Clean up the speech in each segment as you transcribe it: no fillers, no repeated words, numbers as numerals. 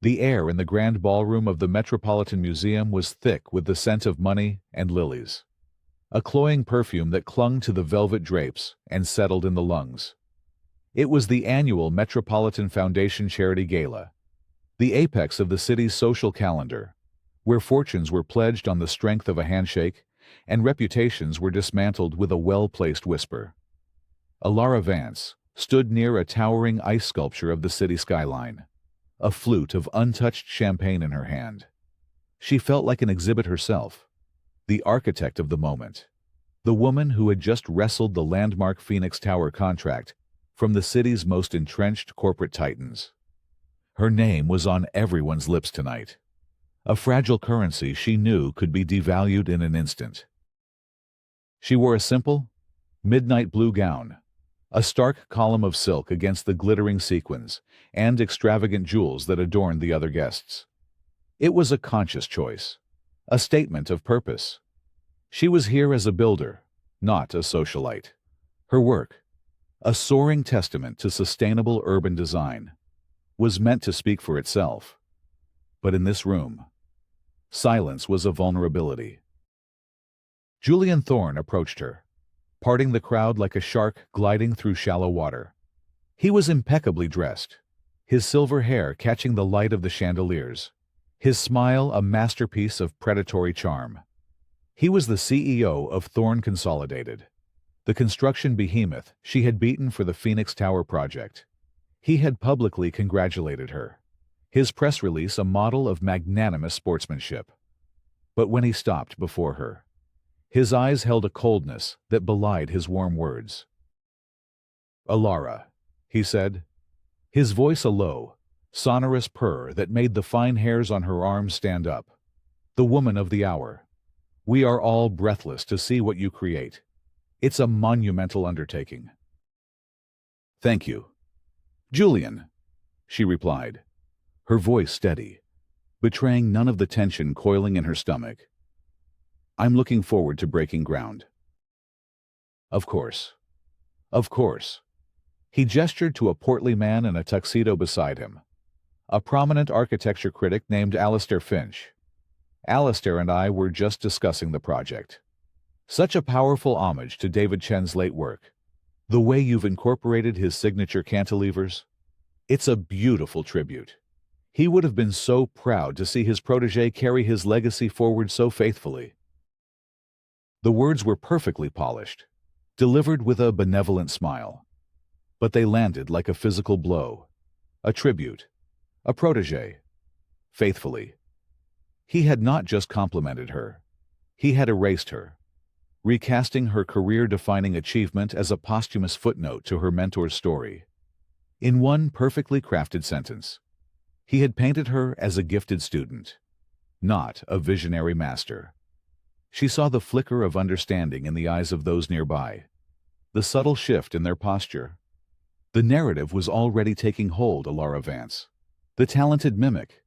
The air in the grand ballroom of the Metropolitan Museum was thick with the scent of money and lilies, a cloying perfume that clung to the velvet drapes and settled in the lungs. It was the annual Metropolitan Foundation Charity Gala, the apex of the city's social calendar, where fortunes were pledged on the strength of a handshake and reputations were dismantled with a well-placed whisper. Alara Vance stood near a towering ice sculpture of the city skyline, a flute of untouched champagne in her hand. She felt like an exhibit herself, the architect of the moment, the woman who had just wrestled the landmark Phoenix Tower contract from the city's most entrenched corporate titans. Her name was on everyone's lips tonight, a fragile currency she knew could be devalued in an instant. She wore a simple, midnight blue gown, a stark column of silk against the glittering sequins and extravagant jewels that adorned the other guests. It was a conscious choice, a statement of purpose. She was here as a builder, not a socialite. Her work, a soaring testament to sustainable urban design, was meant to speak for itself. But in this room, silence was a vulnerability. Julian Thorne approached her, parting the crowd like a shark gliding through shallow water. He was impeccably dressed, his silver hair catching the light of the chandeliers, his smile a masterpiece of predatory charm. He was the CEO of Thorne Consolidated, the construction behemoth she had beaten for the Phoenix Tower project. He had publicly congratulated her, his press release a model of magnanimous sportsmanship. But when he stopped before her, his eyes held a coldness that belied his warm words. "Alara," he said, his voice a low, sonorous purr that made the fine hairs on her arms stand up. "The woman of the hour. We are all breathless to see what you create. It's a monumental undertaking." "Thank you, Julian," she replied, her voice steady, betraying none of the tension coiling in her stomach. "I'm looking forward to breaking ground." Of course. Of course. He gestured to a portly man in a tuxedo beside him, a prominent architecture critic named Alistair Finch. "Alistair and I were just discussing the project. Such a powerful homage to David Chen's late work. The way you've incorporated his signature cantilevers. It's a beautiful tribute. He would have been so proud to see his protégé carry his legacy forward so faithfully." The words were perfectly polished, delivered with a benevolent smile. But they landed like a physical blow. A tribute. A protégé. Faithfully. He had not just complimented her. He had erased her, recasting her career-defining achievement as a posthumous footnote to her mentor's story. In one perfectly crafted sentence, he had painted her as a gifted student, not a visionary master. She saw the flicker of understanding in the eyes of those nearby, the subtle shift in their posture. The narrative was already taking hold. Alara Vance, the talented mimic.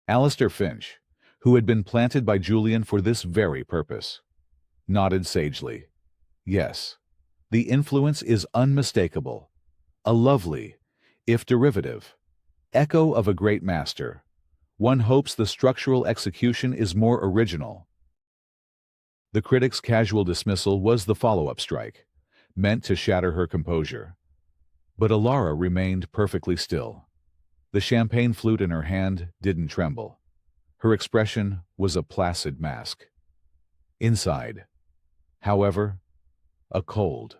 Alistair Finch, who had been planted by Julian for this very purpose, nodded sagely. "Yes, the influence is unmistakable. A lovely, if derivative, echo of a great master. One hopes the structural execution is more original." The critic's casual dismissal was the follow-up strike, meant to shatter her composure. But Alara remained perfectly still. The champagne flute in her hand didn't tremble. Her expression was a placid mask. Inside, however, a cold,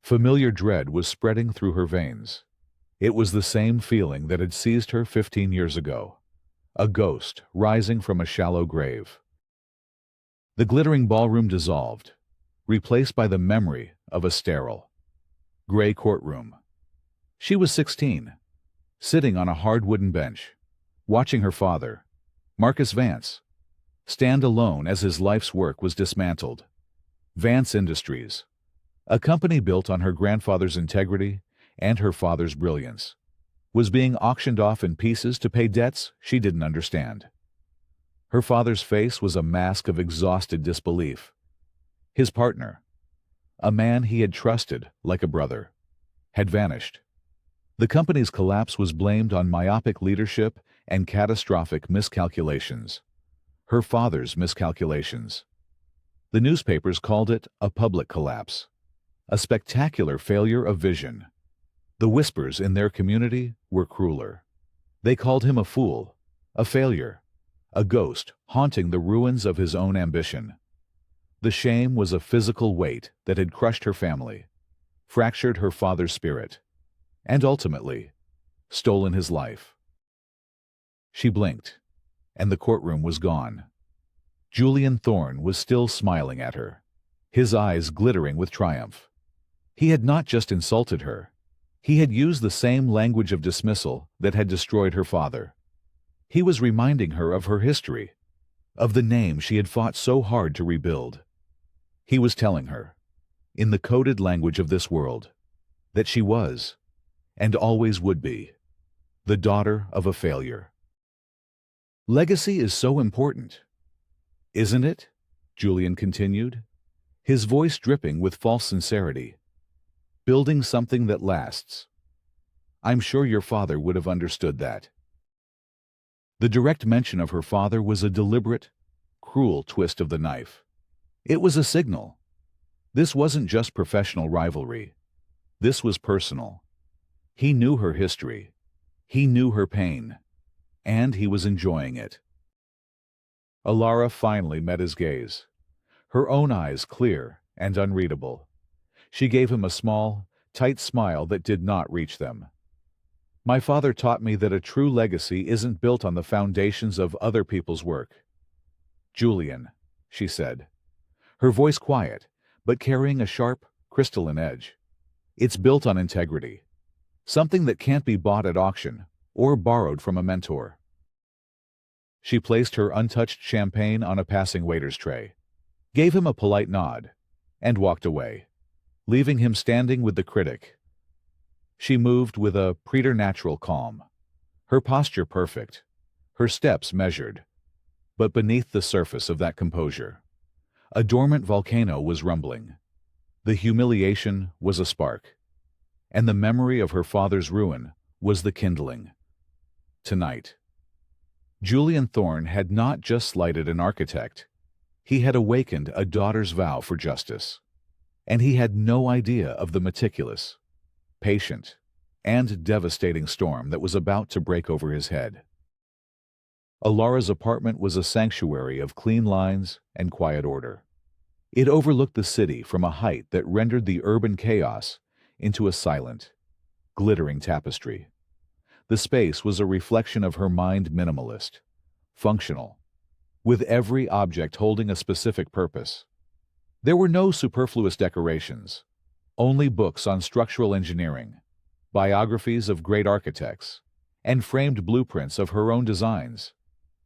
familiar dread was spreading through her veins. It was the same feeling that had seized her 15 years ago, a ghost rising from a shallow grave. The glittering ballroom dissolved, replaced by the memory of a sterile, gray courtroom. She was 16, sitting on a hard wooden bench, watching her father, Marcus Vance, stand alone as his life's work was dismantled. Vance Industries, a company built on her grandfather's integrity and her father's brilliance, was being auctioned off in pieces to pay debts she didn't understand. Her father's face was a mask of exhausted disbelief. His partner, a man he had trusted like a brother, had vanished. The company's collapse was blamed on myopic leadership and catastrophic miscalculations. Her father's miscalculations. The newspapers called it a public collapse, a spectacular failure of vision. The whispers in their community were crueler. They called him a fool, a failure, a ghost haunting the ruins of his own ambition. The shame was a physical weight that had crushed her family, fractured her father's spirit, and ultimately, stolen his life. She blinked, and the courtroom was gone. Julian Thorne was still smiling at her, his eyes glittering with triumph. He had not just insulted her. He had used the same language of dismissal that had destroyed her father. He was reminding her of her history, of the name she had fought so hard to rebuild. He was telling her, in the coded language of this world, that she was, and always would be, the daughter of a failure. Legacy is so important, isn't it? Julian continued, his voice dripping with false sincerity. Building something that lasts. I'm sure your father would have understood that. The direct mention of her father was a deliberate, cruel twist of the knife. It was a signal. This wasn't just professional rivalry. This was personal. He knew her history. He knew her pain. And he was enjoying it. Alara finally met his gaze, her own eyes clear and unreadable. She gave him a small, tight smile that did not reach them. My father taught me that a true legacy isn't built on the foundations of other people's work. Julian, she said, her voice quiet, but carrying a sharp, crystalline edge. It's built on integrity, something that can't be bought at auction or borrowed from a mentor. She placed her untouched champagne on a passing waiter's tray, gave him a polite nod, and walked away, leaving him standing with the critic. She moved with a preternatural calm, her posture perfect, her steps measured. But beneath the surface of that composure, a dormant volcano was rumbling. The humiliation was a spark, and the memory of her father's ruin was the kindling. Tonight, Julian Thorne had not just slighted an architect, he had awakened a daughter's vow for justice. And he had no idea of the meticulous, patient, and devastating storm that was about to break over his head. Alara's apartment was a sanctuary of clean lines and quiet order. It overlooked the city from a height that rendered the urban chaos into a silent, glittering tapestry. The space was a reflection of her mind, minimalist, functional, with every object holding a specific purpose. There were no superfluous decorations, only books on structural engineering, biographies of great architects, and framed blueprints of her own designs.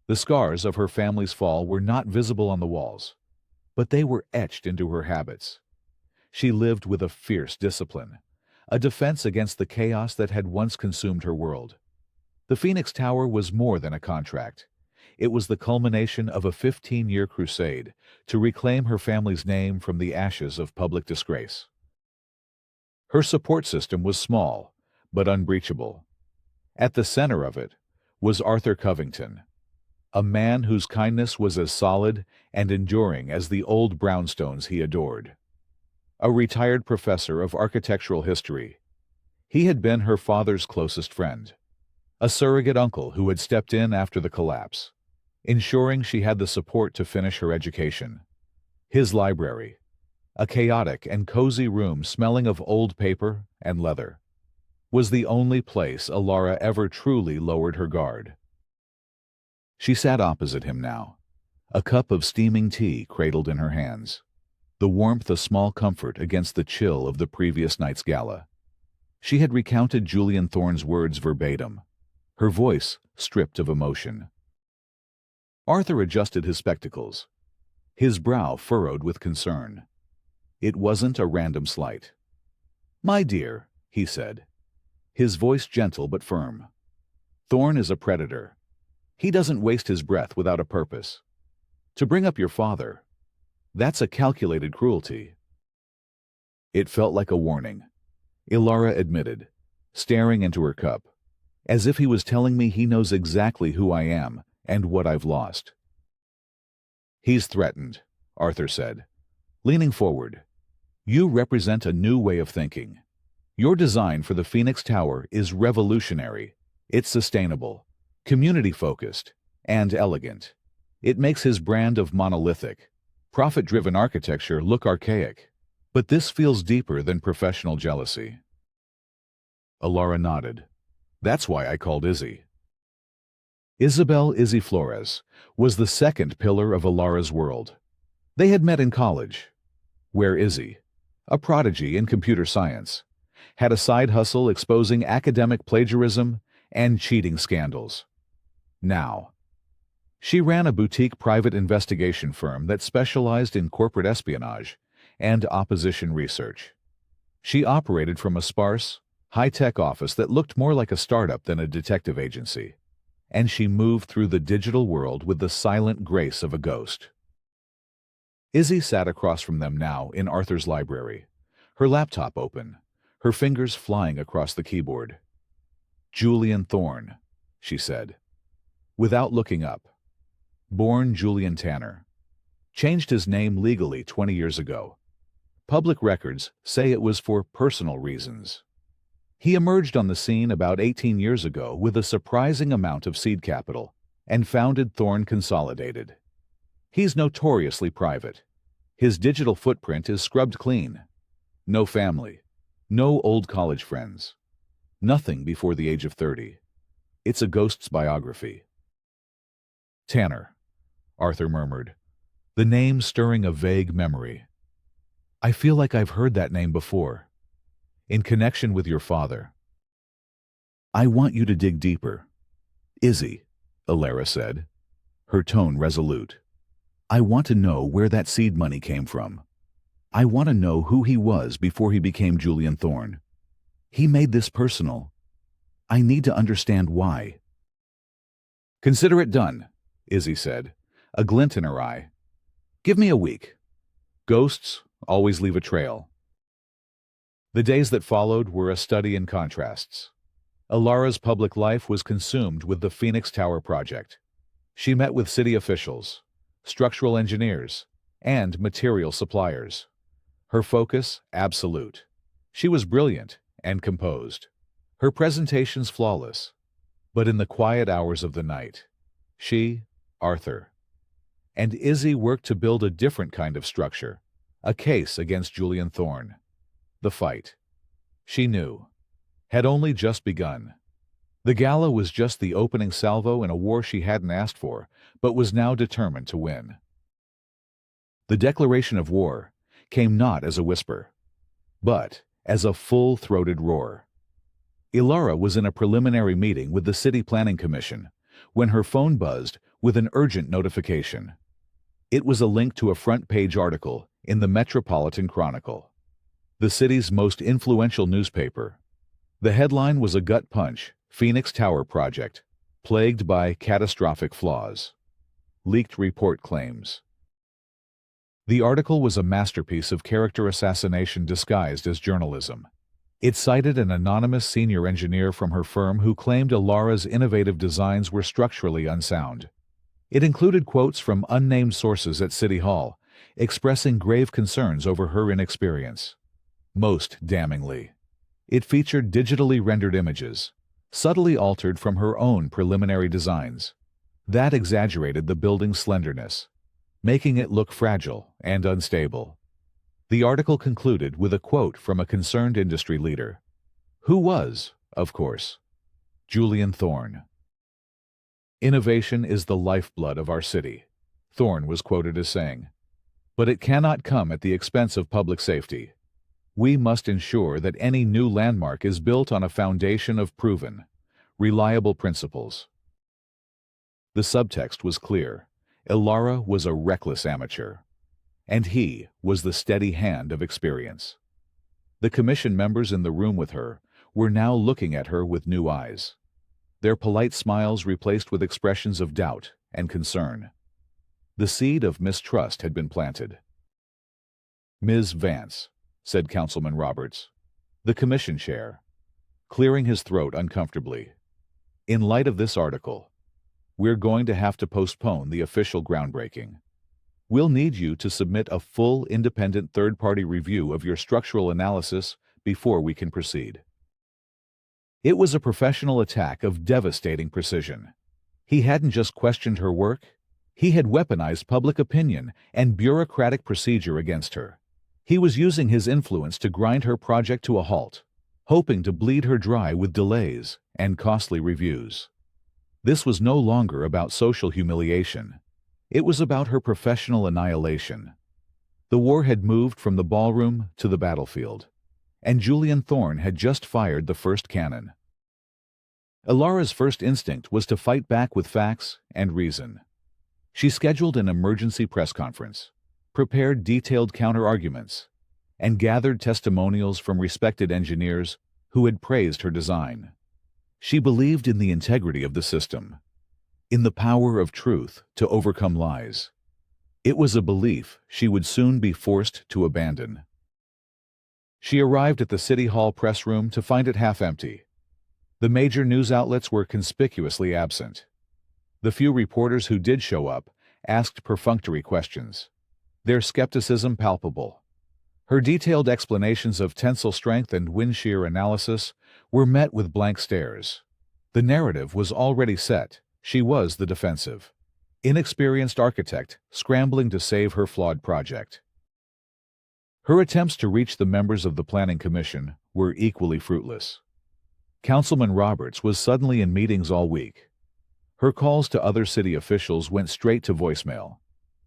The scars of her family's fall were not visible on the walls, but they were etched into her habits. She lived with a fierce discipline, a defense against the chaos that had once consumed her world. The Phoenix Tower was more than a contract. It was the culmination of a 15-year crusade to reclaim her family's name from the ashes of public disgrace. Her support system was small, but unbreachable. At the center of it was Arthur Covington, a man whose kindness was as solid and enduring as the old brownstones he adored. A retired professor of architectural history, he had been her father's closest friend, a surrogate uncle who had stepped in after the collapse, ensuring she had the support to finish her education. His library, a chaotic and cozy room smelling of old paper and leather, was the only place Alara ever truly lowered her guard. She sat opposite him now, a cup of steaming tea cradled in her hands, the warmth a small comfort against the chill of the previous night's gala. She had recounted Julian Thorne's words verbatim, her voice stripped of emotion. Arthur adjusted his spectacles, his brow furrowed with concern. It wasn't a random slight. "My dear," he said, his voice gentle but firm. "Thorne is a predator. He doesn't waste his breath without a purpose. To bring up your father, that's a calculated cruelty." It felt like a warning, Ilara admitted, staring into her cup, as if he was telling me he knows exactly who I am and what I've lost. "He's threatened," Arthur said, leaning forward. "You represent a new way of thinking. Your design for the Phoenix Tower is revolutionary. It's sustainable, community-focused, and elegant. It makes his brand of monolithic, profit-driven architecture look archaic. But this feels deeper than professional jealousy." Alara nodded. "That's why I called Izzy." Isabel "Izzy" Flores was the second pillar of Alara's world. They had met in college, where Izzy, a prodigy in computer science, had a side hustle exposing academic plagiarism and cheating scandals. Now, she ran a boutique private investigation firm that specialized in corporate espionage and opposition research. She operated from a sparse, high-tech office that looked more like a startup than a detective agency, and she moved through the digital world with the silent grace of a ghost. Izzy sat across from them now in Arthur's library, her laptop open, her fingers flying across the keyboard. "Julian Thorne," she said, without looking up. "Born Julian Tanner. Changed his name legally 20 years ago. Public records say it was for personal reasons. He emerged on the scene about 18 years ago with a surprising amount of seed capital and founded Thorne Consolidated. He's notoriously private. His digital footprint is scrubbed clean. No family. No old college friends. Nothing before the age of 30. It's a ghost's biography." "Tanner," Arthur murmured, the name stirring a vague memory. "I feel like I've heard that name before. In connection with your father." "I want you to dig deeper." "Izzy," Alara said, her tone resolute. "I want to know where that seed money came from. I want to know who he was before he became Julian Thorne. He made this personal. I need to understand why." "Consider it done," Izzy said, a glint in her eye. "Give me a week. Ghosts always leave a trail." The days that followed were a study in contrasts. Alara's public life was consumed with the Phoenix Tower project. She met with city officials, structural engineers, and material suppliers. Her focus absolute. She was brilliant and composed. Her presentations flawless. But in the quiet hours of the night, she, Arthur, and Izzy worked to build a different kind of structure, a case against Julian Thorne. The fight, she knew, had only just begun. The gala was just the opening salvo in a war she hadn't asked for, but was now determined to win. The declaration of war came not as a whisper, but as a full-throated roar. Alara was in a preliminary meeting with the City Planning Commission when her phone buzzed with an urgent notification. It was a link to a front-page article in the Metropolitan Chronicle, the city's most influential newspaper. The headline was a gut punch: "Phoenix Tower Project, plagued by catastrophic flaws." Leaked report claims. The article was a masterpiece of character assassination disguised as journalism. It cited an anonymous senior engineer from her firm who claimed Alara's innovative designs were structurally unsound. It included quotes from unnamed sources at City Hall, expressing grave concerns over her inexperience. Most damningly, it featured digitally rendered images, subtly altered from her own preliminary designs. That exaggerated the building's slenderness, making it look fragile and unstable. The article concluded with a quote from a concerned industry leader, who was, of course, Julian Thorne. "Innovation is the lifeblood of our city," Thorne was quoted as saying. "But it cannot come at the expense of public safety. We must ensure that any new landmark is built on a foundation of proven, reliable principles." The subtext was clear. Alara was a reckless amateur, and he was the steady hand of experience. The commission members in the room with her were now looking at her with new eyes, their polite smiles replaced with expressions of doubt and concern. The seed of mistrust had been planted. "Ms. Vance," said Councilman Roberts, the commission chair, clearing his throat uncomfortably. In light of this article, we're going to have to postpone the official groundbreaking. We'll need you to submit a full independent third-party review of your structural analysis before we can proceed. It was a professional attack of devastating precision. He hadn't just questioned her work, he had weaponized public opinion and bureaucratic procedure against her. He was using his influence to grind her project to a halt, hoping to bleed her dry with delays and costly reviews. This was no longer about social humiliation. It was about her professional annihilation. The war had moved from the ballroom to the battlefield, and Julian Thorne had just fired the first cannon. Ilara's first instinct was to fight back with facts and reason. She scheduled an emergency press conference, prepared detailed counter-arguments, and gathered testimonials from respected engineers who had praised her design. She believed in the integrity of the system, in the power of truth to overcome lies. It was a belief she would soon be forced to abandon. She arrived at the City Hall press room to find it half empty. The major news outlets were conspicuously absent. The few reporters who did show up asked perfunctory questions, their skepticism palpable. Her detailed explanations of tensile strength and wind shear analysis were met with blank stares. The narrative was already set. She was the defensive, inexperienced architect scrambling to save her flawed project. Her attempts to reach the members of the Planning Commission were equally fruitless. Councilman Roberts was suddenly in meetings all week. Her calls to other city officials went straight to voicemail.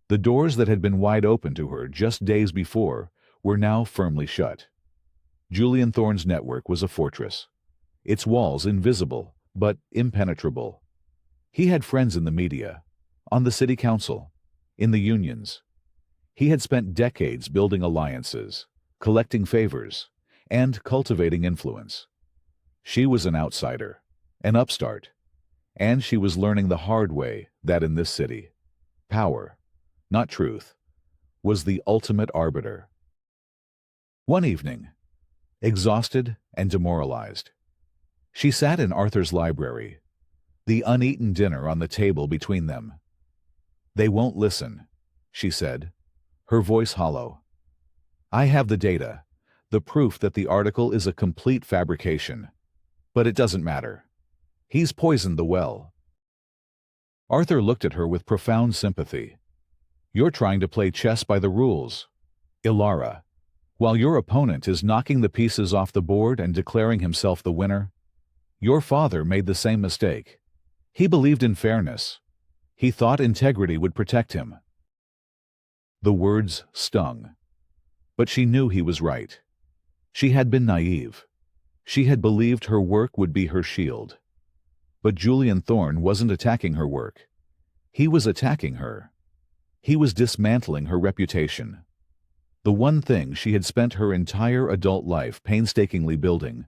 The doors that had been wide open to her just days before were now firmly shut. Julian Thorne's network was a fortress, its walls invisible but impenetrable. He had friends in the media, on the city council, in the unions. He had spent decades building alliances, collecting favors, and cultivating influence. She was an outsider, an upstart, and she was learning the hard way that in this city, power, not truth, was the ultimate arbiter. One evening, exhausted and demoralized, she sat in Arthur's library, the uneaten dinner on the table between them. "They won't listen," she said, her voice hollow. "I have the data, the proof that the article is a complete fabrication. But it doesn't matter. He's poisoned the well." Arthur looked at her with profound sympathy. "You're trying to play chess by the rules, Ilara, while your opponent is knocking the pieces off the board and declaring himself the winner. Your father made the same mistake. He believed in fairness. He thought integrity would protect him." The words stung, but she knew he was right. She had been naive. She had believed her work would be her shield. But Julian Thorne wasn't attacking her work. He was attacking her. He was dismantling her reputation. The one thing she had spent her entire adult life painstakingly building.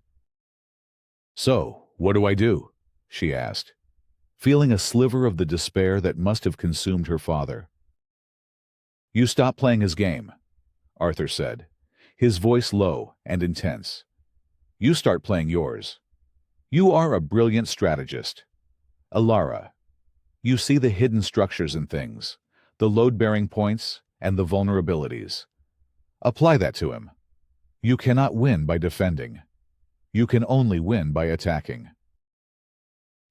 "So, what do I do?" she asked, feeling a sliver of the despair that must have consumed her father. "You stop playing his game," Arthur said, his voice low and intense. "You start playing yours. You are a brilliant strategist. Ilara, you see the hidden structures in things, the load-bearing points and the vulnerabilities. Apply that to him. You cannot win by defending. You can only win by attacking."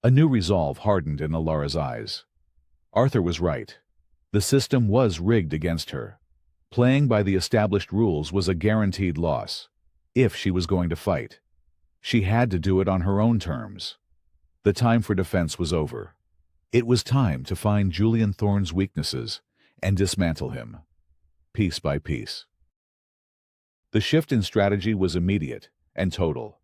A new resolve hardened in Ilara's eyes. Arthur was right. The system was rigged against her. Playing by the established rules was a guaranteed loss. If she was going to fight, she had to do it on her own terms. The time for defense was over. It was time to find Julian Thorne's weaknesses and dismantle him, piece by piece. The shift in strategy was immediate and total.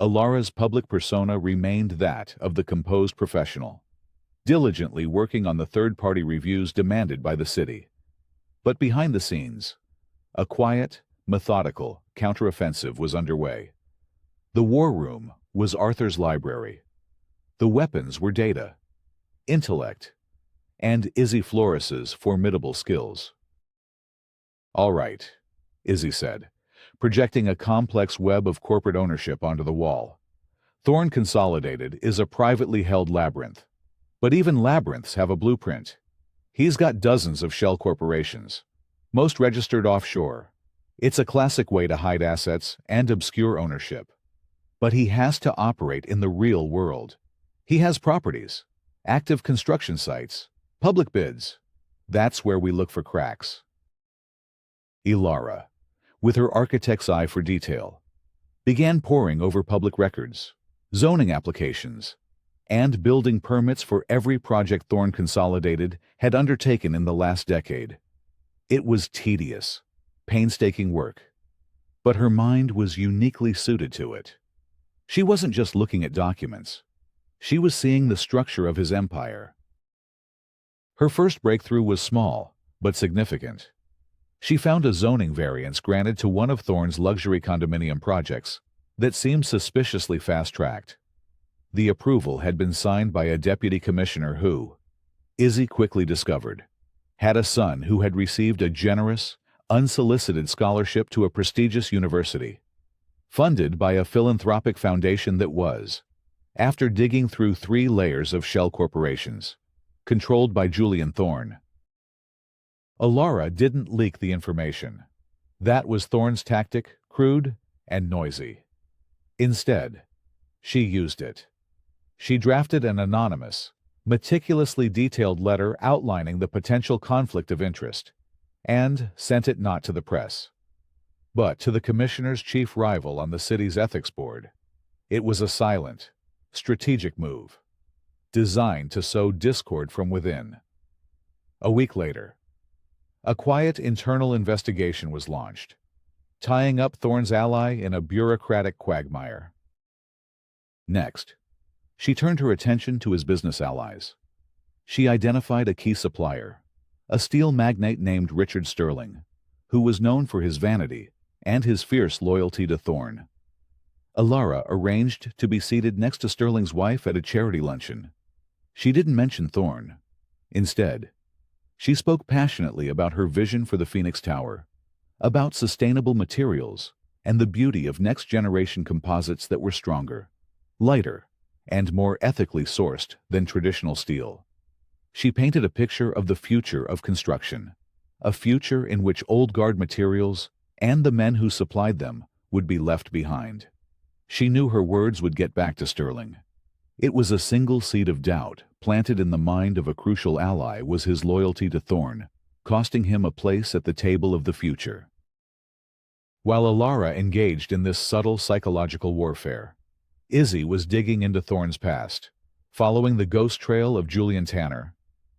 Ilara's public persona remained that of the composed professional, diligently working on the third-party reviews demanded by the city. But behind the scenes, a quiet, methodical counteroffensive was underway. The war room was Arthur's library. The weapons were data, intellect, and Izzy Flores's formidable skills. "All right," Izzy said, projecting a complex web of corporate ownership onto the wall. Thorn Consolidated is a privately held labyrinth. But even labyrinths have a blueprint. He's got dozens of shell corporations, most registered offshore. It's a classic way to hide assets and obscure ownership. But he has to operate in the real world. He has properties, active construction sites, public bids. That's where we look for cracks. Ilara, with her architect's eye for detail, began poring over public records, zoning applications, and building permits for every project Thorn Consolidated had undertaken in the last decade. It was tedious, painstaking work, but her mind was uniquely suited to it. She wasn't just looking at documents. She was seeing the structure of his empire. Her first breakthrough was small, but significant. She found a zoning variance granted to one of Thorn's luxury condominium projects that seemed suspiciously fast-tracked. The approval had been signed by a deputy commissioner who, Izzy quickly discovered, had a son who had received a generous, unsolicited scholarship to a prestigious university, funded by a philanthropic foundation that was, after digging through 3 layers of shell corporations, controlled by Julian Thorn. Ilara didn't leak the information. That was Thorn's tactic, crude and noisy. Instead, she used it. She drafted an anonymous, meticulously detailed letter outlining the potential conflict of interest, and sent it not to the press, but to the commissioner's chief rival on the city's ethics board. It was a silent, strategic move, designed to sow discord from within. A week later, a quiet internal investigation was launched, tying up Thorn's ally in a bureaucratic quagmire. Next, she turned her attention to his business allies. She identified a key supplier, a steel magnate named Richard Sterling, who was known for his vanity and his fierce loyalty to Thorn. Ilara arranged to be seated next to Sterling's wife at a charity luncheon. She didn't mention Thorn. Instead, she spoke passionately about her vision for the Phoenix Tower, about sustainable materials and the beauty of next-generation composites that were stronger, lighter, and more ethically sourced than traditional steel. She painted a picture of the future of construction, a future in which old guard materials and the men who supplied them would be left behind. She knew her words would get back to Sterling. It was a single seed of doubt planted in the mind of a crucial ally was his loyalty to Thorn, costing him a place at the table of the future. While Ilara engaged in this subtle psychological warfare, Izzy was digging into Thorn's past. Following the ghost trail of Julian Tanner,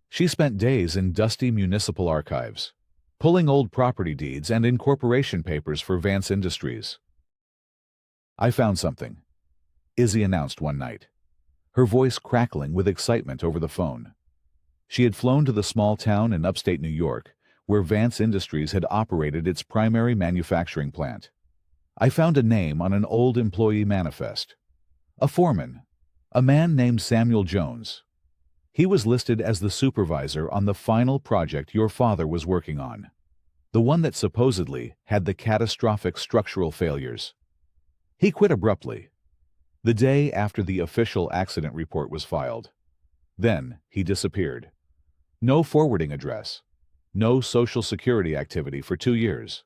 she spent days in dusty municipal archives, pulling old property deeds and incorporation papers for Vance Industries. "I found something," Izzy announced one night, her voice crackling with excitement over the phone. She had flown to the small town in upstate New York, where Vance Industries had operated its primary manufacturing plant. "I found a name on an old employee manifest. A foreman, a man named Samuel Jones. He was listed as the supervisor on the final project your father was working on, the one that supposedly had the catastrophic structural failures. He quit abruptly, the day after the official accident report was filed. Then he disappeared. No forwarding address, no social security activity for 2 years.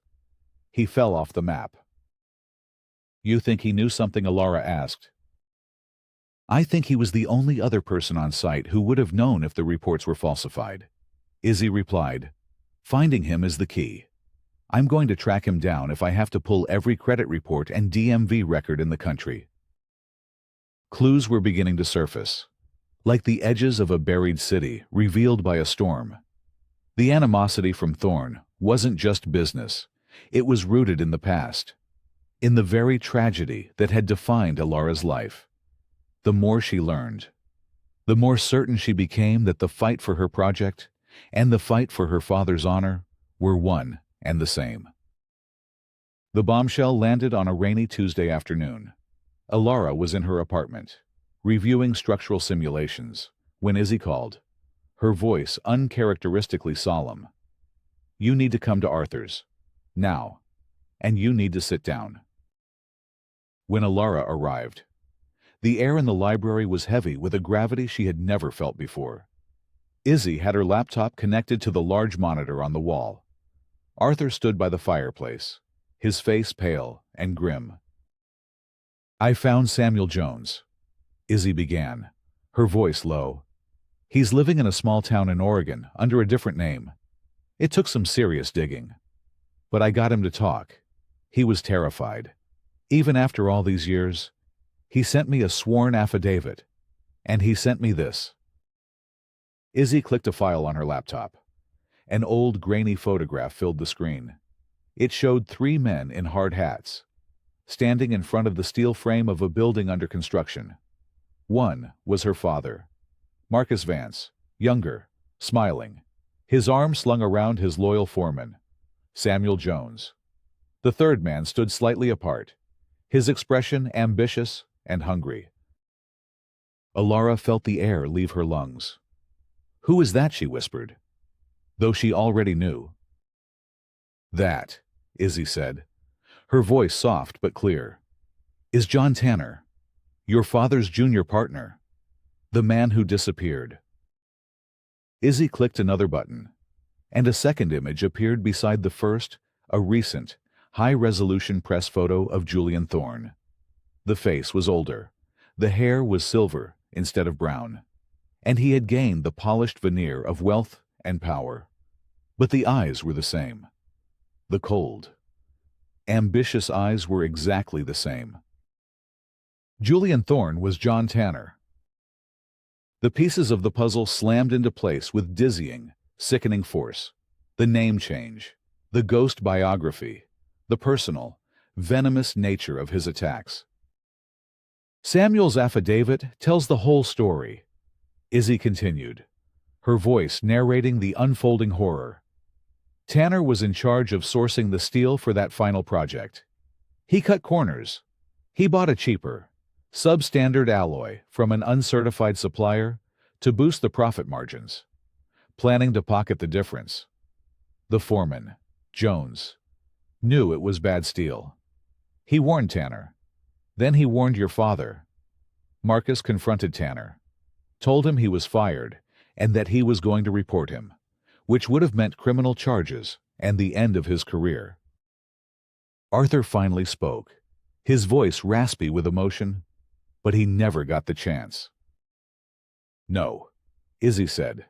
He fell off the map." "You think he knew something?" Ilara asked. "I think he was the only other person on site who would have known if the reports were falsified," Izzy replied. "Finding him is the key. I'm going to track him down if I have to pull every credit report and DMV record in the country." Clues were beginning to surface, like the edges of a buried city revealed by a storm. The animosity from Thorn wasn't just business. It was rooted in the past, in the very tragedy that had defined Ilara's life. The more she learned, the more certain she became that the fight for her project and the fight for her father's honor were one and the same. The bombshell landed on a rainy Tuesday afternoon. Ilara was in her apartment, reviewing structural simulations, when Izzy called, her voice uncharacteristically solemn. "You need to come to Arthur's. Now. And you need to sit down." When Ilara arrived, The air in the library was heavy with a gravity she had never felt before. Izzy had her laptop connected to the large monitor on the wall. Arthur stood by the fireplace, his face pale and grim. "I found Samuel Jones," Izzy began, her voice low. "He's living in a small town in Oregon under a different name. It took some serious digging. But I got him to talk. He was terrified. Even after all these years, he sent me a sworn affidavit. And he sent me this." Izzy clicked a file on her laptop. An old, grainy photograph filled the screen. It showed 3 men in hard hats, standing in front of the steel frame of a building under construction. One was her father, Marcus Vance, younger, smiling, his arm slung around his loyal foreman, Samuel Jones. The third man stood slightly apart, his expression ambitious and hungry. Alara felt the air leave her lungs. "Who is that?" she whispered, though she already knew. "That," Izzy said, her voice soft but clear, "is John Tanner, your father's junior partner, the man who disappeared." Izzy clicked another button, and a second image appeared beside the first, a recent, high-resolution press photo of Julian Thorne. The face was older, the hair was silver instead of brown, and he had gained the polished veneer of wealth and power. But the eyes were the same. The cold, ambitious eyes were exactly the same. Julian Thorne was John Tanner. The pieces of the puzzle slammed into place with dizzying, sickening force. The name change, the ghost biography, the personal, venomous nature of his attacks. Samuel's affidavit tells the whole story, Izzy continued, her voice narrating the unfolding horror. Tanner was in charge of sourcing the steel for that final project. He cut corners. He bought a cheaper, substandard alloy from an uncertified supplier to boost the profit margins, planning to pocket the difference. The foreman, Jones, knew it was bad steel. He warned Tanner. Then he warned your father. Marcus confronted Tanner, told him he was fired and that he was going to report him, which would have meant criminal charges and the end of his career. Arthur finally spoke, his voice raspy with emotion, but he never got the chance. "No," Izzy said.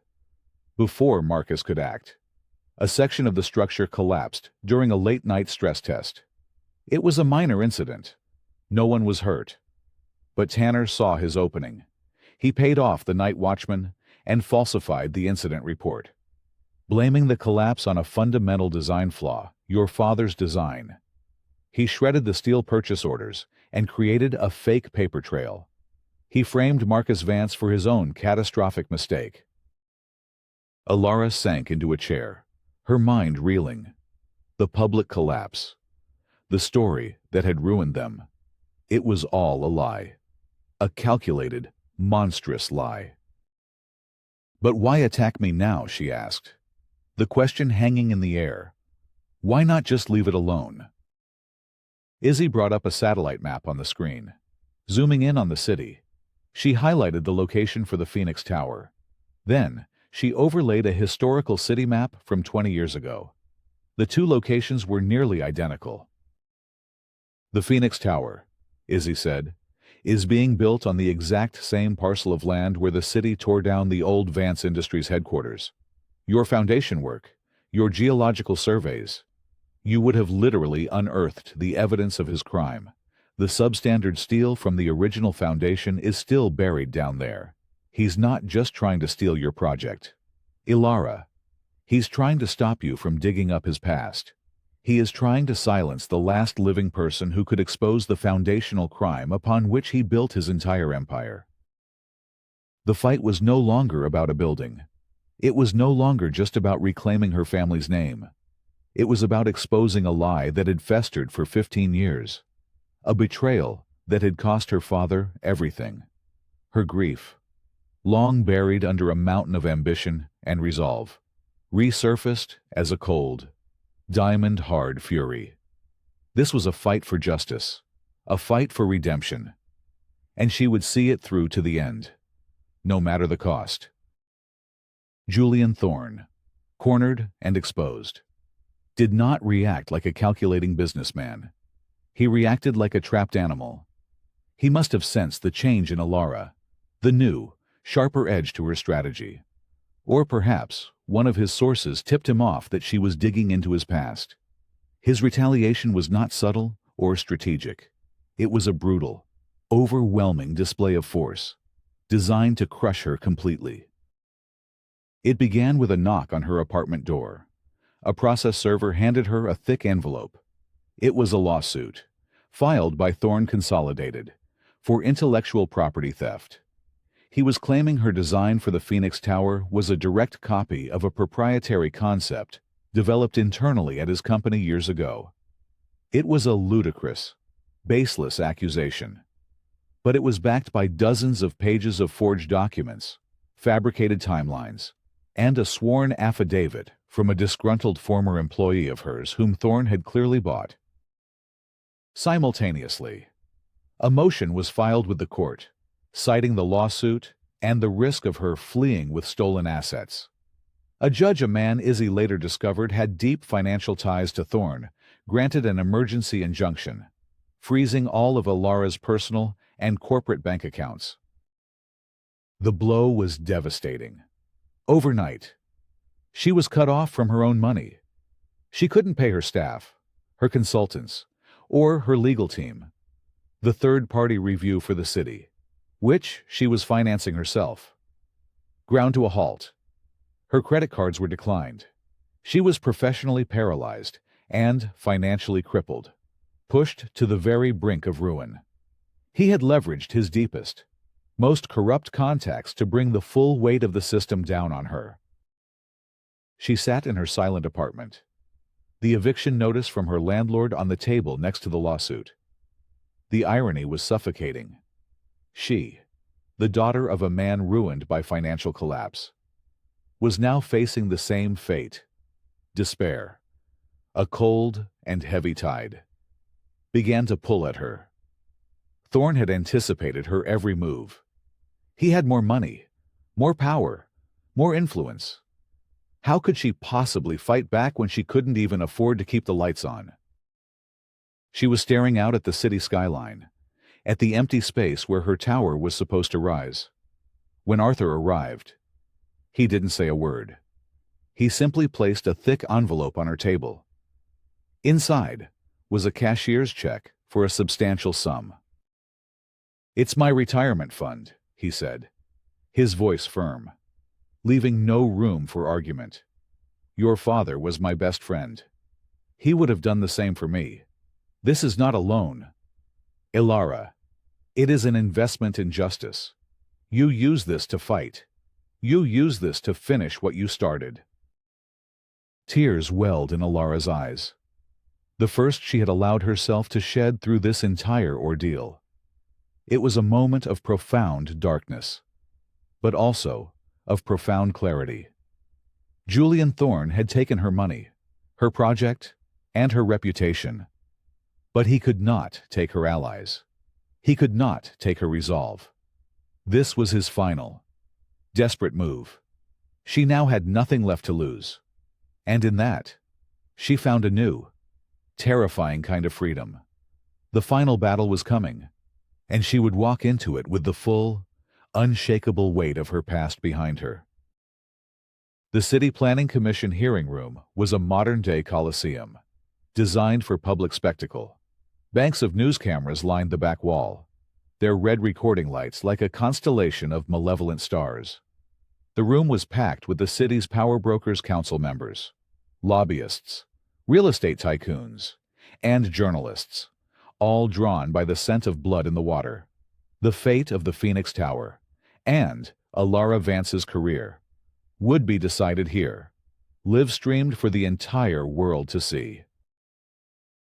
Before Marcus could act, a section of the structure collapsed during a late-night stress test. It was a minor incident. No one was hurt. But Tanner saw his opening. He paid off the night watchman and falsified the incident report, blaming the collapse on a fundamental design flaw, your father's design. He shredded the steel purchase orders and created a fake paper trail. He framed Marcus Vance for his own catastrophic mistake. Alara sank into a chair, her mind reeling. The public collapse. The story that had ruined them. It was all a lie. A calculated, monstrous lie. "But why attack me now?" she asked. The question hanging in the air. Why not just leave it alone? Izzy brought up a satellite map on the screen. Zooming in on the city, she highlighted the location for the Phoenix Tower. Then, she overlaid a historical city map from 20 years ago. The two locations were nearly identical. "The Phoenix Tower," Izzy said, "is being built on the exact same parcel of land where the city tore down the old Vance Industries headquarters. Your foundation work, your geological surveys, you would have literally unearthed the evidence of his crime. The substandard steel from the original foundation is still buried down there. He's not just trying to steal your project, Ilara. He's trying to stop you from digging up his past. He is trying to silence the last living person who could expose the foundational crime upon which he built his entire empire." The fight was no longer about a building. It was no longer just about reclaiming her family's name. It was about exposing a lie that had festered for 15 years. A betrayal that had cost her father everything. Her grief, long buried under a mountain of ambition and resolve, resurfaced as a cold, diamond-hard fury. This was a fight for justice, a fight for redemption. and she would see it through to the end, no matter the cost. Julian Thorne, cornered and exposed, did not react like a calculating businessman. He reacted like a trapped animal. He must have sensed the change in Alara, the new, sharper edge to her strategy. Or perhaps one of his sources tipped him off that she was digging into his past. His retaliation was not subtle or strategic. It was a brutal, overwhelming display of force, designed to crush her completely. It began with a knock on her apartment door. A process server handed her a thick envelope. It was a lawsuit, filed by Thorne Consolidated, for intellectual property theft. He was claiming her design for the Phoenix Tower was a direct copy of a proprietary concept developed internally at his company years ago. It was a ludicrous, baseless accusation. But it was backed by dozens of pages of forged documents, fabricated timelines, and a sworn affidavit from a disgruntled former employee of hers whom Thorne had clearly bought. Simultaneously, a motion was filed with the court, citing the lawsuit and the risk of her fleeing with stolen assets. A judge, a man Izzy later discovered had deep financial ties to Thorne, granted an emergency injunction, freezing all of Alara's personal and corporate bank accounts. The blow was devastating. Overnight, she was cut off from her own money. She couldn't pay her staff, her consultants, or her legal team, the third-party review for the city, which she was financing herself. Ground to a halt. Her credit cards were declined. She was professionally paralyzed and financially crippled, pushed to the very brink of ruin. He had leveraged his deepest, most corrupt contacts to bring the full weight of the system down on her. She sat in her silent apartment, the eviction notice from her landlord on the table next to the lawsuit. The irony was suffocating. She, the daughter of a man ruined by financial collapse, was now facing the same fate. Despair, a cold and heavy tide, began to pull at her. Thorne had anticipated her every move. He had more money, more power, more influence. How could she possibly fight back when she couldn't even afford to keep the lights on? She was staring out at the city skyline, at the empty space where her tower was supposed to rise. When Arthur arrived, he didn't say a word. He simply placed a thick envelope on her table. Inside was a cashier's check for a substantial sum. "It's my retirement fund," he said, his voice firm, leaving no room for argument. "Your father was my best friend. He would have done the same for me. This is not a loan. Alara, it is an investment in justice. You use this to fight. You use this to finish what you started." Tears welled in Alara's eyes, the first she had allowed herself to shed through this entire ordeal. It was a moment of profound darkness, but also of profound clarity. Julian Thorne had taken her money, her project, and her reputation. But he could not take her allies. He could not take her resolve. This was his final, desperate move. She now had nothing left to lose. And in that, she found a new, terrifying kind of freedom. The final battle was coming, and she would walk into it with the full, unshakable weight of her past behind her. The City Planning Commission hearing room was a modern-day coliseum, designed for public spectacle. Banks of news cameras lined the back wall, their red recording lights like a constellation of malevolent stars. The room was packed with the city's power brokers' council members, lobbyists, real estate tycoons, and journalists, all drawn by the scent of blood in the water. The fate of the Phoenix Tower, and Alara Vance's career, would be decided here, live-streamed for the entire world to see.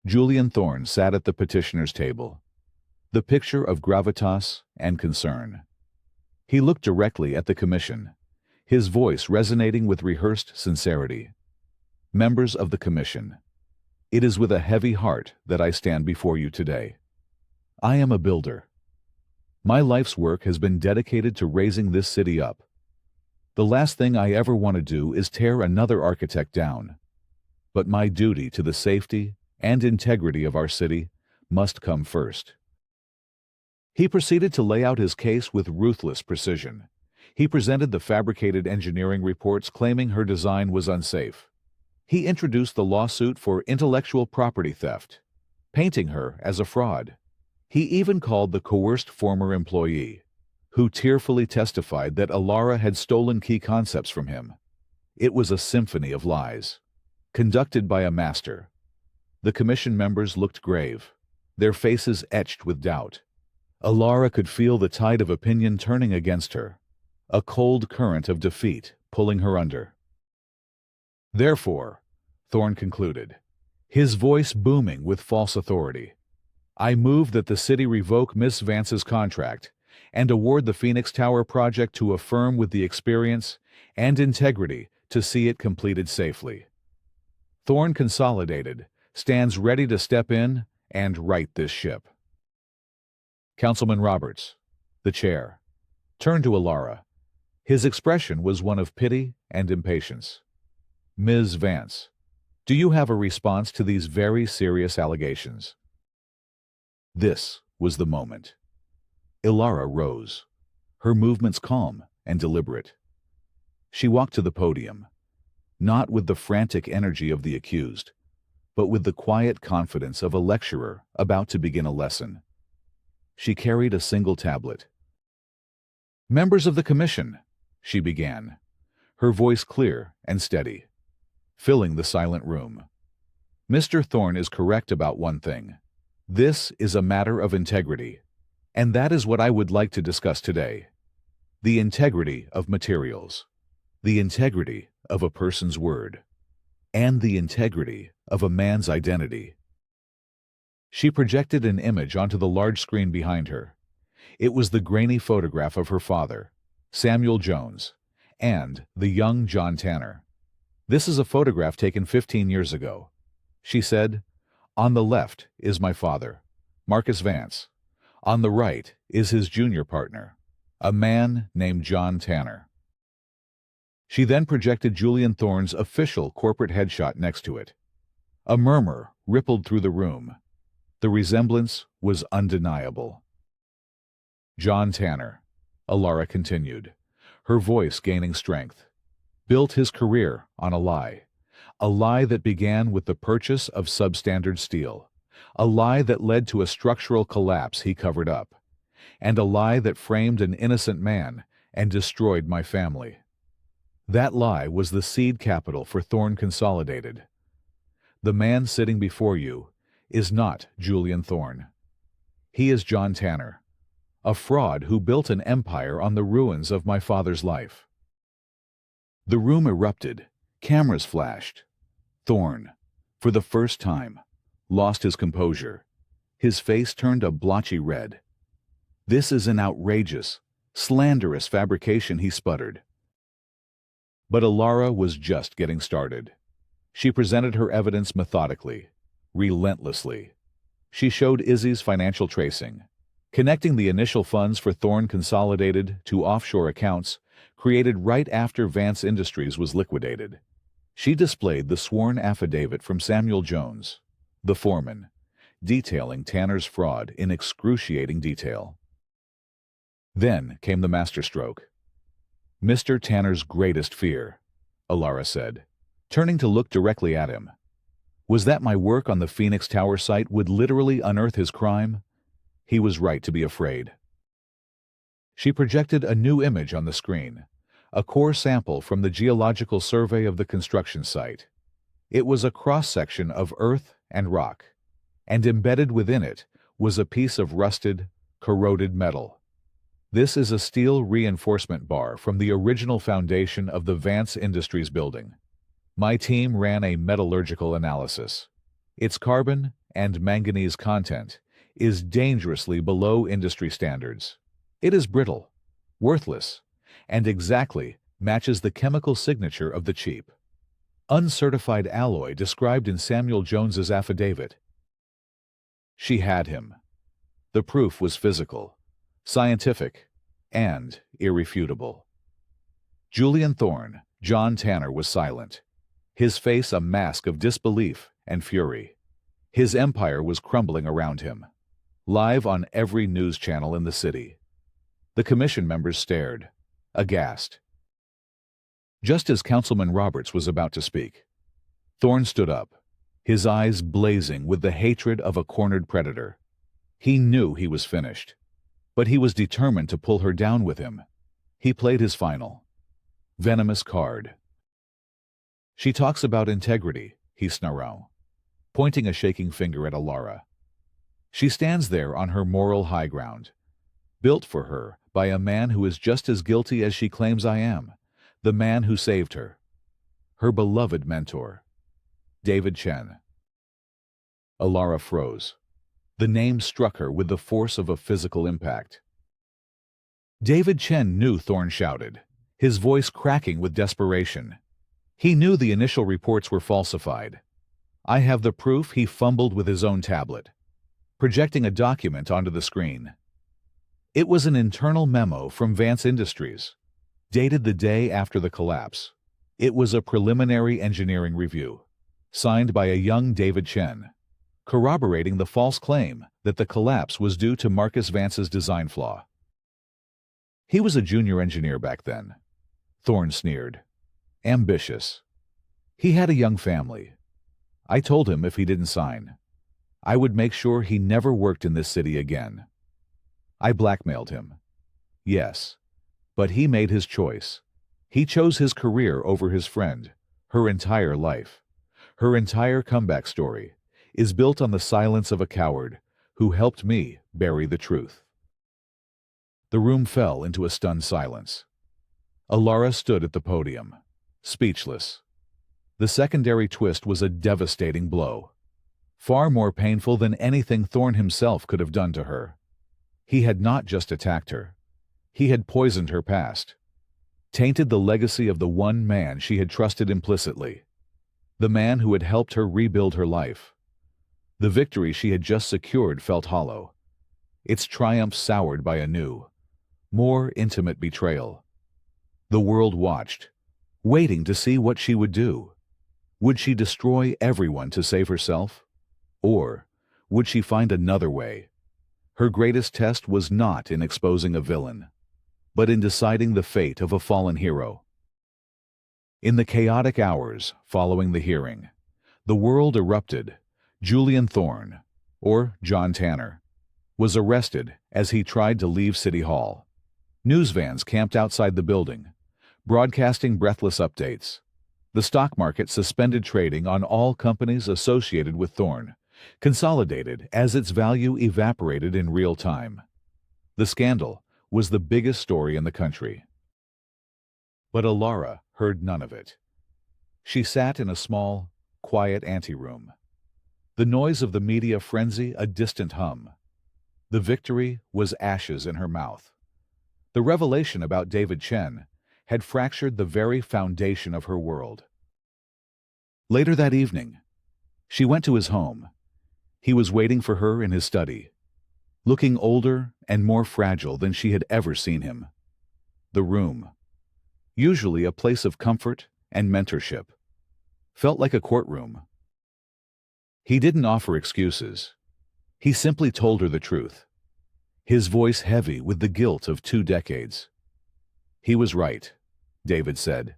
Julian Thorne sat at the petitioner's table, the picture of gravitas and concern. He looked directly at the commission, his voice resonating with rehearsed sincerity. "Members of the commission, it is with a heavy heart that I stand before you today. I am a builder, My life's work has been dedicated to raising this city up. The last thing I ever want to do is tear another architect down. But my duty to the safety and integrity of our city must come first. He proceeded to lay out his case with ruthless precision. He presented the fabricated engineering reports claiming her design was unsafe. He introduced the lawsuit for intellectual property theft, painting her as a fraud. He even called the coerced former employee, who tearfully testified that Alara had stolen key concepts from him. It was a symphony of lies, conducted by a master. The commission members looked grave, their faces etched with doubt. Alara could feel the tide of opinion turning against her, a cold current of defeat pulling her under. Therefore, Thorne concluded, his voice booming with false authority, I move that the city revoke Miss Vance's contract and award the Phoenix Tower project to a firm with the experience and integrity to see it completed safely. Thorne Consolidated stands ready to step in and right this ship. Councilman Roberts, the chair, turned to Alara. His expression was one of pity and impatience. Ms. Vance, do you have a response to these very serious allegations? This was the moment. Alara rose, her movements calm and deliberate. She walked to the podium, not with the frantic energy of the accused, but with the quiet confidence of a lecturer about to begin a lesson. She carried a single tablet. Members of the commission, she began, her voice clear and steady, filling the silent room. Mr. Thorne is correct about one thing. This is a matter of integrity, and that is what I would like to discuss today. The integrity of materials, the integrity of a person's word, and the integrity of a man's identity. She projected an image onto the large screen behind her. It was the grainy photograph of her father, Samuel Jones, and the young John Tanner. This is a photograph taken 15 years ago. She said, on the left is my father, Marcus Vance. On the right is his junior partner, a man named John Tanner. She then projected Julian Thorne's official corporate headshot next to it. A murmur rippled through the room. The resemblance was undeniable. John Tanner, Alara continued, her voice gaining strength, built his career on a lie that began with the purchase of substandard steel, a lie that led to a structural collapse he covered up, and a lie that framed an innocent man and destroyed my family. That lie was the seed capital for Thorne Consolidated. The man sitting before you is not Julian Thorne. He is John Tanner, a fraud who built an empire on the ruins of my father's life. The room erupted, cameras flashed. Thorne, for the first time, lost his composure. His face turned a blotchy red. This is an outrageous, slanderous fabrication, he sputtered. But Alara was just getting started. She presented her evidence methodically, relentlessly. She showed Izzy's financial tracing, connecting the initial funds for Thorne Consolidated to offshore accounts created right after Vance Industries was liquidated. She displayed the sworn affidavit from Samuel Jones, the foreman, detailing Tanner's fraud in excruciating detail. Then came the masterstroke. Mr. Tanner's greatest fear, Alara said, turning to look directly at him, was that my work on the Phoenix Tower site would literally unearth his crime. He was right to be afraid. She projected a new image on the screen, a core sample from the geological survey of the construction site. It was a cross-section of earth and rock, and embedded within it was a piece of rusted, corroded metal. This is a steel reinforcement bar from the original foundation of the Vance Industries building. My team ran a metallurgical analysis. Its carbon and manganese content is dangerously below industry standards. It is brittle, worthless, and exactly matches the chemical signature of the cheap, uncertified alloy described in Samuel Jones's affidavit. She had him. The proof was physical. scientific, and irrefutable. Julian Thorne, John Tanner, was silent, his face a mask of disbelief and fury. His empire was crumbling around him, live on every news channel in the city. The commission members stared, aghast. Just as Councilman Roberts was about to speak, Thorne stood up, his eyes blazing with the hatred of a cornered predator. He knew he was finished, but he was determined to pull her down with him. He played his final, venomous card. "She talks about integrity," he snarled, pointing a shaking finger at Alara. "She stands there on her moral high ground, built for her by a man who is just as guilty as she claims I am, the man who saved her. Her beloved mentor, David Chen." Alara froze. The name struck her with the force of a physical impact. David Chen knew, Thorne shouted, his voice cracking with desperation. He knew the initial reports were falsified. "I have the proof." He fumbled with his own tablet, projecting a document onto the screen. It was an internal memo from Vance Industries, dated the day after the collapse. It was a preliminary engineering review, signed by a young David Chen, corroborating the false claim that the collapse was due to Marcus Vance's design flaw. He was a junior engineer back then, Thorne sneered. Ambitious. He had a young family. I told him if he didn't sign, I would make sure he never worked in this city again. I blackmailed him. Yes, but he made his choice. He chose his career over his friend. Her entire life, her entire comeback story, is built on the silence of a coward who helped me bury the truth. The room fell into a stunned silence. Alara stood at the podium, speechless. The secondary twist was a devastating blow, far more painful than anything Thorne himself could have done to her. He had not just attacked her. He had poisoned her past, tainted the legacy of the one man she had trusted implicitly, the man who had helped her rebuild her life. The victory she had just secured felt hollow, its triumph soured by a new, more intimate betrayal. The world watched, waiting to see what she would do. Would she destroy everyone to save herself? Or would she find another way? Her greatest test was not in exposing a villain, but in deciding the fate of a fallen hero. In the chaotic hours following the hearing, the world erupted. Julian Thorne, or John Tanner, was arrested as he tried to leave City Hall. News vans camped outside the building, broadcasting breathless updates. The stock market suspended trading on all companies associated with Thorne, consolidated as its value evaporated in real time. The scandal was the biggest story in the country. But Alara heard none of it. She sat in a small, quiet anteroom. The noise of the media frenzy a distant hum. The victory was ashes in her mouth. The revelation about David Chen had fractured the very foundation of her world. Later that evening, she went to his home. He was waiting for her in his study, looking older and more fragile than she had ever seen him. The room, usually a place of comfort and mentorship, felt like a courtroom. He didn't offer excuses. He simply told her the truth, his voice heavy with the guilt of 2 decades. "He was right," David said,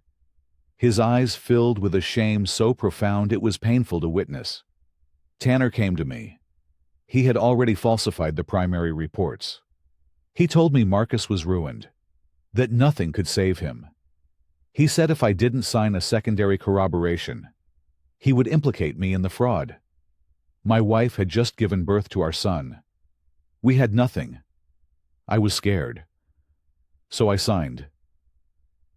his eyes filled with a shame so profound it was painful to witness. "Tanner came to me. He had already falsified the primary reports. He told me Marcus was ruined, that nothing could save him. He said if I didn't sign a secondary corroboration, he would implicate me in the fraud. My wife had just given birth to our son. We had nothing. I was scared. So I signed.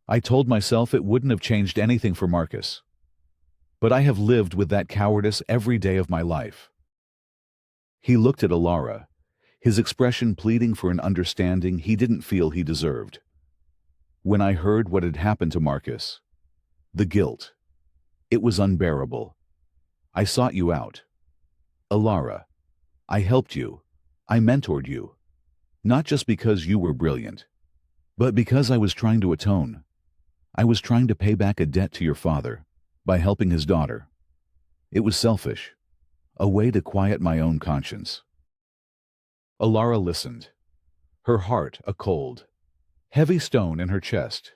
I told myself it wouldn't have changed anything for Marcus. But I have lived with that cowardice every day of my life." He looked at Alara, his expression pleading for an understanding he didn't feel he deserved. "When I heard what had happened to Marcus, the guilt, it was unbearable. I sought you out. Alara, I helped you. I mentored you. Not just because you were brilliant, but because I was trying to atone. I was trying to pay back a debt to your father by helping his daughter. It was selfish, a way to quiet my own conscience." Alara listened, her heart a cold, heavy stone in her chest.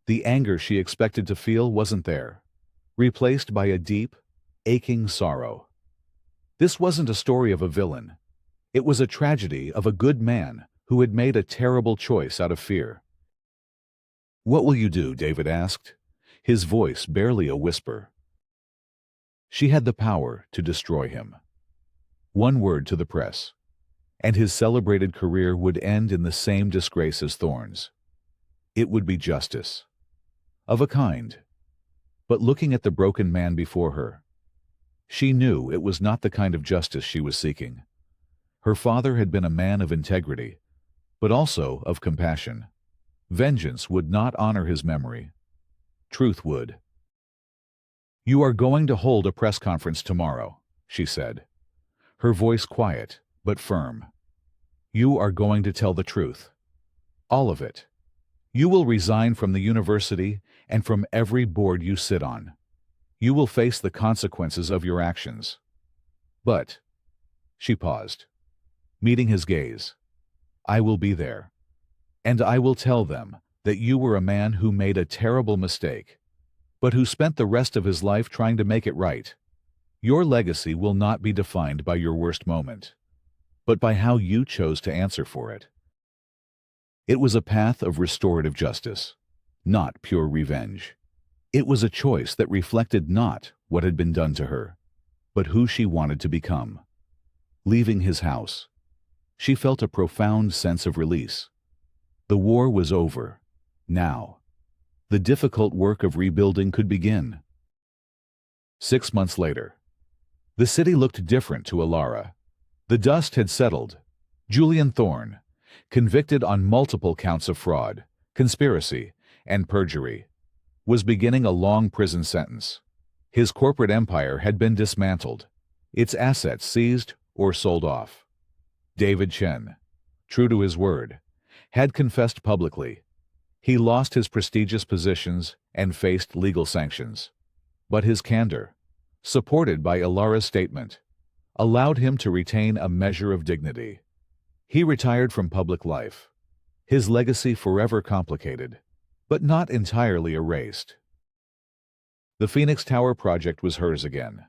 The anger she expected to feel wasn't there, replaced by a deep, aching sorrow. This wasn't a story of a villain. It was a tragedy of a good man who had made a terrible choice out of fear. "What will you do?" David asked, his voice barely a whisper. She had the power to destroy him. One word to the press, and his celebrated career would end in the same disgrace as Thorne's. It would be justice. Of a kind. But looking at the broken man before her, she knew it was not the kind of justice she was seeking. Her father had been a man of integrity, but also of compassion. Vengeance would not honor his memory. Truth would. "You are going to hold a press conference tomorrow," she said, her voice quiet but firm. "You are going to tell the truth. All of it. You will resign from the university and from every board you sit on. You will face the consequences of your actions. But," she paused, meeting his gaze, "I will be there. And I will tell them that you were a man who made a terrible mistake, but who spent the rest of his life trying to make it right. Your legacy will not be defined by your worst moment, but by how you chose to answer for it." It was a path of restorative justice, not pure revenge. It was a choice that reflected not what had been done to her, but who she wanted to become. Leaving his house, she felt a profound sense of release. The war was over. Now, the difficult work of rebuilding could begin. 6 months later, the city looked different to Alara. The dust had settled. Julian Thorne, convicted on multiple counts of fraud, conspiracy, and perjury, was beginning a long prison sentence. His corporate empire had been dismantled, its assets seized or sold off. David Chen, true to his word, had confessed publicly. He lost his prestigious positions and faced legal sanctions. But his candor, supported by Alara's statement, allowed him to retain a measure of dignity. He retired from public life, his legacy forever complicated, but not entirely erased. The Phoenix Tower project was hers again,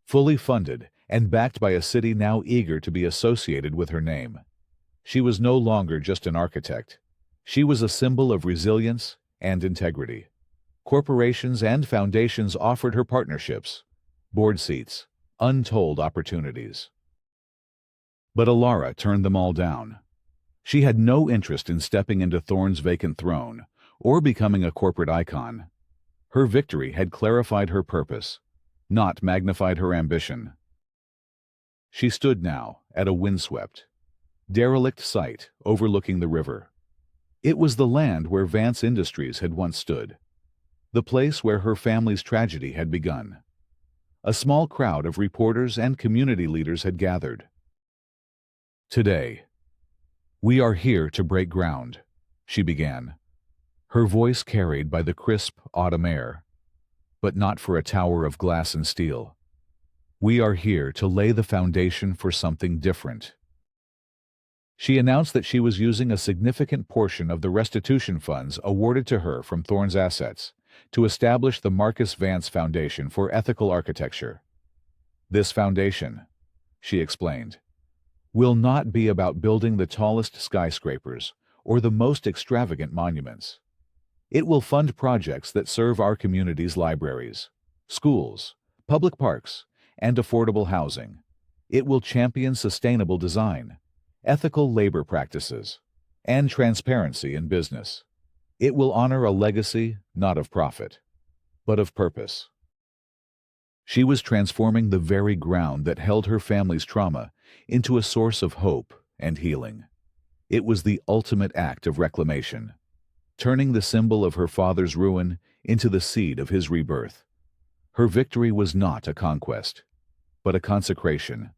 fully funded and backed by a city now eager to be associated with her name. She was no longer just an architect. She was a symbol of resilience and integrity. Corporations and foundations offered her partnerships, board seats, untold opportunities. But Alara turned them all down. She had no interest in stepping into Thorne's vacant throne or becoming a corporate icon. Her victory had clarified her purpose, not magnified her ambition. She stood now at a windswept, derelict site overlooking the river. It was the land where Vance Industries had once stood, the place where her family's tragedy had begun. A small crowd of reporters and community leaders had gathered. "Today, we are here to break ground," she began, her voice carried by the crisp autumn air, "but not for a tower of glass and steel. We are here to lay the foundation for something different." She announced that she was using a significant portion of the restitution funds awarded to her from Thorne's assets to establish the Marcus Vance Foundation for Ethical Architecture. "This foundation," she explained, "will not be about building the tallest skyscrapers or the most extravagant monuments. It will fund projects that serve our community's libraries, schools, public parks, and affordable housing. It will champion sustainable design, ethical labor practices, and transparency in business. It will honor a legacy not of profit, but of purpose." She was transforming the very ground that held her family's trauma into a source of hope and healing. It was the ultimate act of reclamation, turning the symbol of her father's ruin into the seed of his rebirth. Her victory was not a conquest, but a consecration.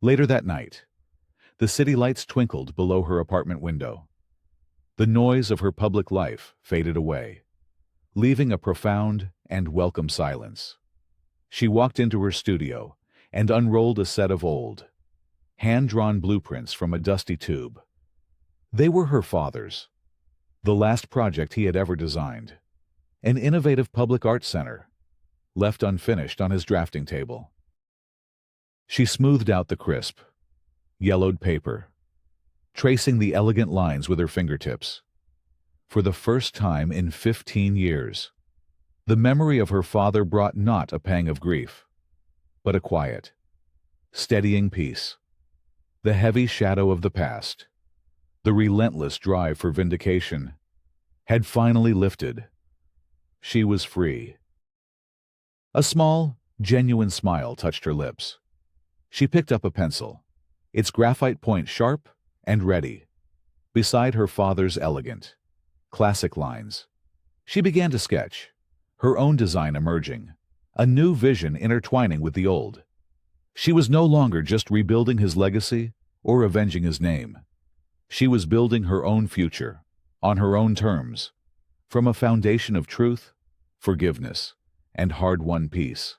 Later that night, The city lights twinkled below her apartment window. The noise of her public life faded away, leaving a profound and welcome silence. She walked into her studio and unrolled a set of old, hand-drawn blueprints from a dusty tube. They were her father's, the last project he had ever designed. An innovative public art center, left unfinished on his drafting table. She smoothed out the crisp, yellowed paper, tracing the elegant lines with her fingertips. For the first time in 15 years, the memory of her father brought not a pang of grief, but a quiet, steadying peace. The heavy shadow of the past, the relentless drive for vindication, had finally lifted. She was free. A small, genuine smile touched her lips. She picked up a pencil, its graphite point sharp and ready, beside her father's elegant, classic lines. She began to sketch, her own design emerging, a new vision intertwining with the old. She was no longer just rebuilding his legacy or avenging his name. She was building her own future, on her own terms, from a foundation of truth, forgiveness, and hard-won peace.